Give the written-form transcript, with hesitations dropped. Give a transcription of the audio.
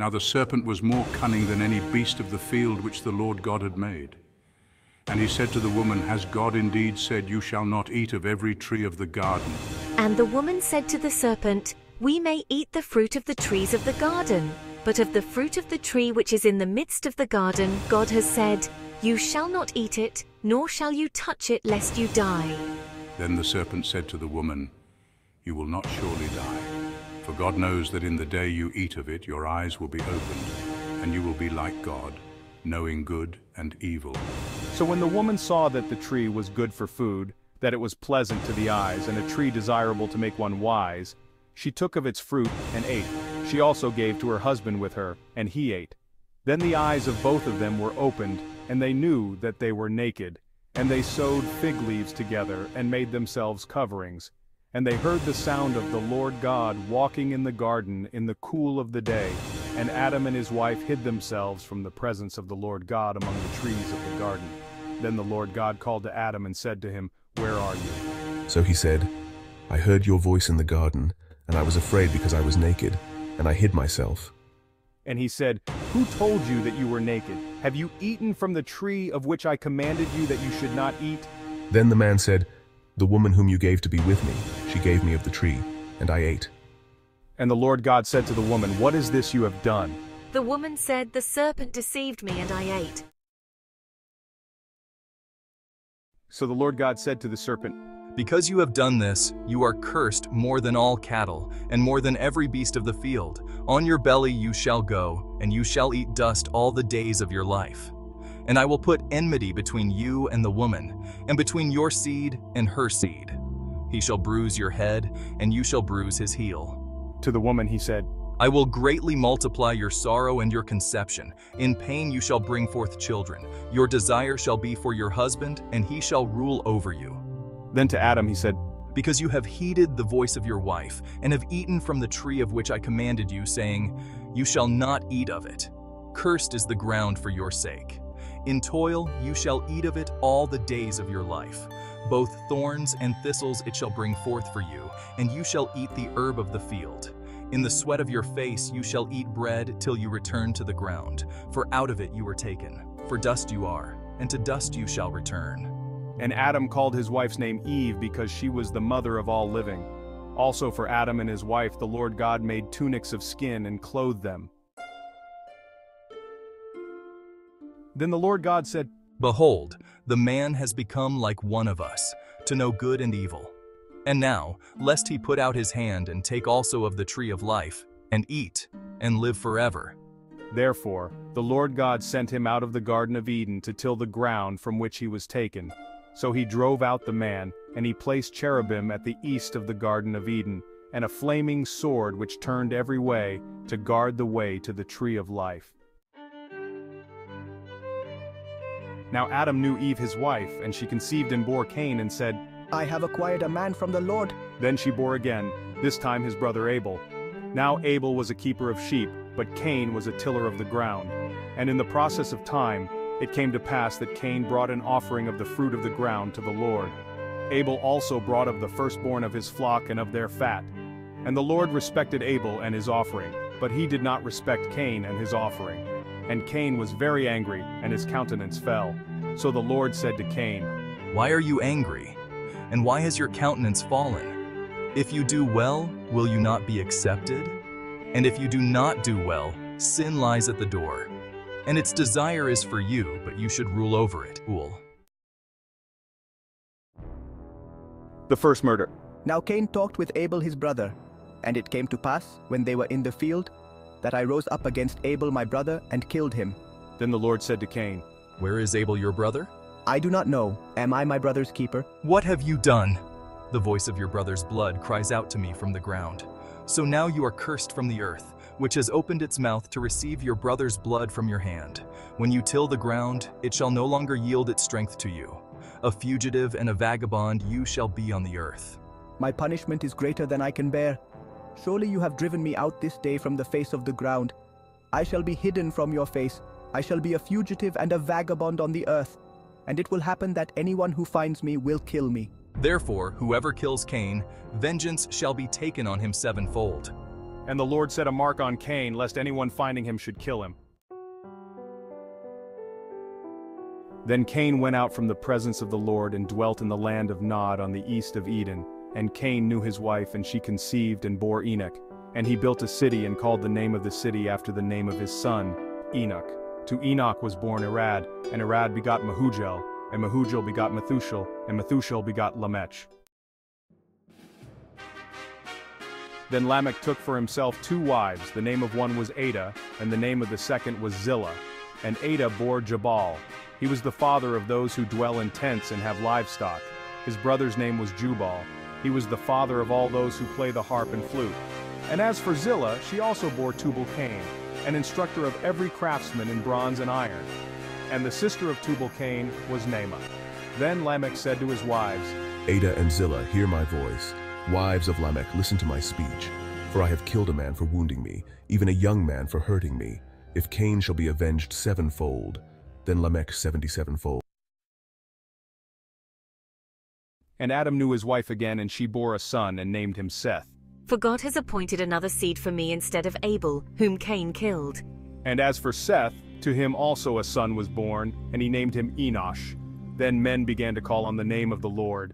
Now the serpent was more cunning than any beast of the field which the Lord God had made. And he said to the woman, Has God indeed said, You shall not eat of every tree of the garden? And the woman said to the serpent, We may eat the fruit of the trees of the garden, but of the fruit of the tree which is in the midst of the garden, God has said, You shall not eat it, nor shall you touch it, lest you die. Then the serpent said to the woman, You will not surely die, for God knows that in the day you eat of it, your eyes will be opened, and you will be like God, knowing good and evil. So when the woman saw that the tree was good for food, that it was pleasant to the eyes, and a tree desirable to make one wise, she took of its fruit and ate. She also gave to her husband with her, and he ate. Then the eyes of both of them were opened, and they knew that they were naked. And they sewed fig leaves together, and made themselves coverings. And they heard the sound of the Lord God walking in the garden in the cool of the day. And Adam and his wife hid themselves from the presence of the Lord God among the trees of the garden. Then the Lord God called to Adam and said to him, Where are you? So he said, I heard your voice in the garden, and I was afraid because I was naked, and I hid myself. And he said, Who told you that you were naked? Have you eaten from the tree of which I commanded you that you should not eat? Then the man said, The woman whom you gave to be with me, she gave me of the tree, and I ate. And the Lord God said to the woman, What is this you have done? The woman said, The serpent deceived me, and I ate. So the Lord God said to the serpent, Because you have done this, you are cursed more than all cattle, and more than every beast of the field. On your belly you shall go, and you shall eat dust all the days of your life. And I will put enmity between you and the woman, and between your seed and her seed. He shall bruise your head, and you shall bruise his heel. To the woman he said, I will greatly multiply your sorrow and your conception. In pain you shall bring forth children. Your desire shall be for your husband, and he shall rule over you. Then to Adam he said, Because you have heeded the voice of your wife, and have eaten from the tree of which I commanded you, saying, You shall not eat of it. Cursed is the ground for your sake. In toil you shall eat of it all the days of your life. Both thorns and thistles it shall bring forth for you, and you shall eat the herb of the field. In the sweat of your face you shall eat bread till you return to the ground, for out of it you were taken. For dust you are, and to dust you shall return. And Adam called his wife's name Eve because she was the mother of all living. Also for Adam and his wife the Lord God made tunics of skin and clothed them. Then the Lord God said, Behold, the man has become like one of us, to know good and evil. And now, lest he put out his hand and take also of the tree of life, and eat, and live forever. Therefore, the Lord God sent him out of the Garden of Eden to till the ground from which he was taken. So he drove out the man, and he placed cherubim at the east of the Garden of Eden, and a flaming sword which turned every way, to guard the way to the tree of life. Now Adam knew Eve his wife, and she conceived and bore Cain, and said, I have acquired a man from the Lord. Then she bore again, this time his brother Abel. Now Abel was a keeper of sheep, but Cain was a tiller of the ground. And in the process of time, it came to pass that Cain brought an offering of the fruit of the ground to the Lord. Abel also brought of the firstborn of his flock and of their fat. And the Lord respected Abel and his offering, but he did not respect Cain and his offering. And Cain was very angry, and his countenance fell. So the Lord said to Cain, Why are you angry? And why has your countenance fallen? If you do well, will you not be accepted? And if you do not do well, sin lies at the door. And its desire is for you, but you should rule over it. The first murder. Now Cain talked with Abel his brother. And it came to pass, when they were in the field, that I rose up against Abel my brother and killed him. Then the Lord said to Cain, Where is Abel your brother? I do not know. Am I my brother's keeper? What have you done? The voice of your brother's blood cries out to me from the ground. So now you are cursed from the earth, which has opened its mouth to receive your brother's blood from your hand. When you till the ground, it shall no longer yield its strength to you. A fugitive and a vagabond you shall be on the earth. My punishment is greater than I can bear. Surely you have driven me out this day from the face of the ground. I shall be hidden from your face. I shall be a fugitive and a vagabond on the earth. And it will happen that anyone who finds me will kill me. Therefore, whoever kills Cain, vengeance shall be taken on him sevenfold. And the Lord set a mark on Cain, lest anyone finding him should kill him. Then Cain went out from the presence of the Lord and dwelt in the land of Nod on the east of Eden. And Cain knew his wife, and she conceived and bore Enoch. And he built a city and called the name of the city after the name of his son, Enoch. To Enoch was born Irad, and Irad begot Mehujael, and Mehujael begot Methusael, and Methusael begot Lamech. Then Lamech took for himself 2 wives. The name of one was Adah, and the name of the second was Zillah. And Adah bore Jabal. He was the father of those who dwell in tents and have livestock. His brother's name was Jubal. He was the father of all those who play the harp and flute. And as for Zillah, she also bore Tubal-Cain, an instructor of every craftsman in bronze and iron. And the sister of Tubal-Cain was Naamah. Then Lamech said to his wives, Adah and Zillah, hear my voice. Wives of Lamech, listen to my speech. For I have killed a man for wounding me, even a young man for hurting me. If Cain shall be avenged 7-fold, then Lamech 77-fold. And Adam knew his wife again, and she bore a son and named him Seth. For God has appointed another seed for me instead of Abel, whom Cain killed. And as for Seth, to him also a son was born, and he named him Enosh. Then men began to call on the name of the Lord.